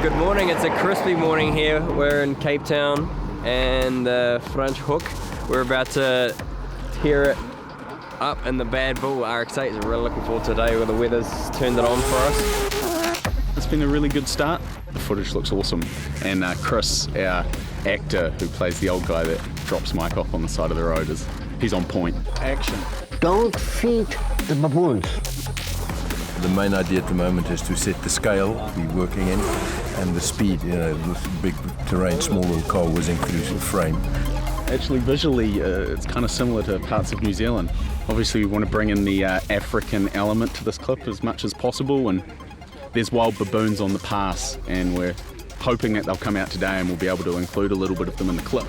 Good morning, it's a crispy morning here. We're in Cape Town and the French Hook. We're about to tear it up in the Bad Bull RX-8. We're really looking forward to today where the weather's turned it on for us. It's been a really good start. The footage looks awesome. And Chris, our actor who plays the old guy that drops Mike off on the side of the road, he's on point. Action. Don't feed the baboons. The main idea at the moment is to set the scale we're working in and the speed, with big terrain, small little car with inclusive frame. Actually, visually, it's kind of similar to parts of New Zealand. Obviously, we want to bring in the African element to this clip as much as possible, and there's wild baboons on the pass, and we're hoping that they'll come out today and we'll be able to include a little bit of them in the clip.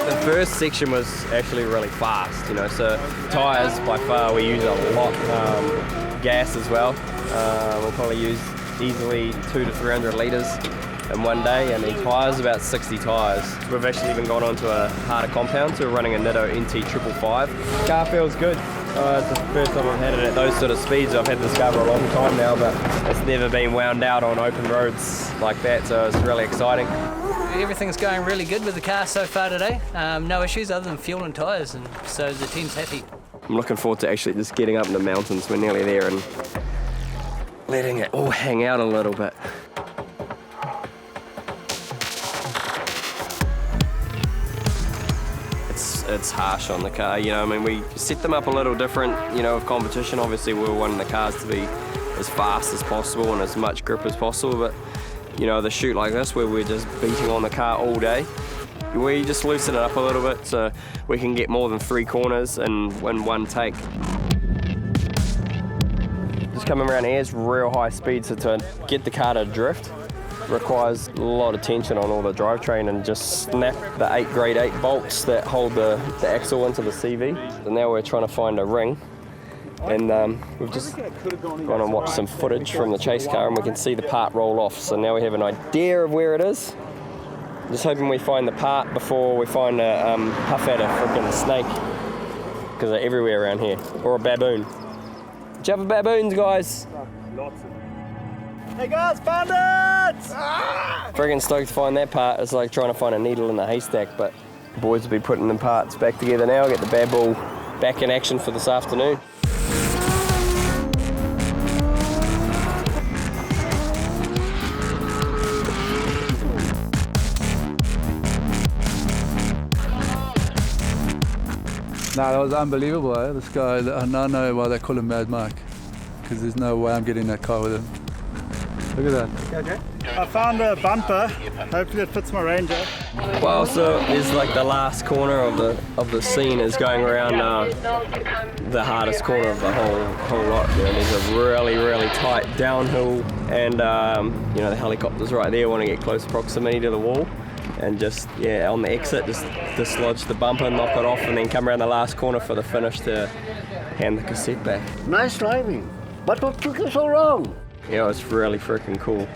The first section was actually really fast, so tyres by far we use a lot, gas as well. We'll probably use easily 200 to 300 litres in one day, and then tyres about 60 tyres. We've actually even gone on to a harder compound, so we're running a Nitto NT 555. Car feels good. It's the first time I've had it at those sort of speeds. I've had this car for a long time now, but it's never been wound out on open roads like that, so it's really exciting. Everything's going really good with the car so far today. No issues other than fuel and tyres, and so the team's happy. I'm looking forward to actually just getting up in the mountains. We're nearly there and letting it all hang out a little bit. It's harsh on the car, we set them up a little different, with competition. Obviously we were wanting the cars to be as fast as possible and as much grip as possible, but the shoot like this where we're just beating on the car all day, we just loosen it up a little bit so we can get more than 3 corners in one take. Just coming around here is real high speed, so to get the car to drift requires a lot of tension on all the drivetrain and just snap the 8 grade 8 bolts that hold the axle into the CV. And now we're trying to find a ring. And we've just gone and watched some footage from the chase car and we can see the part roll off. So now we have an idea of where it is. Just hoping we find the part before we find a puff at a freaking snake, because they're everywhere around here. Or a baboon. Watch out for baboons, guys. Lots of them. Hey guys, found it! Friggin' stoked to find that part. It's like trying to find a needle in a haystack, but the boys will be putting the parts back together now, get the Bad Bull back in action for this afternoon. Nah, that was unbelievable, eh? This guy, I now know why they call him Mad Mike, because there's no way I'm getting in that car with him. Look at that. Okay. I found a bumper. Hopefully it fits my Ranger. Well, so there's like the last corner of the scene is going around the hardest corner of the whole lot. There's a really tight downhill, and the helicopter's right there. Want to get close proximity to the wall, and just on the exit just dislodge the bumper, knock it off, and then come around the last corner for the finish to hand the cassette back. Nice driving. But what took you so long? Yeah, it's really freaking cool.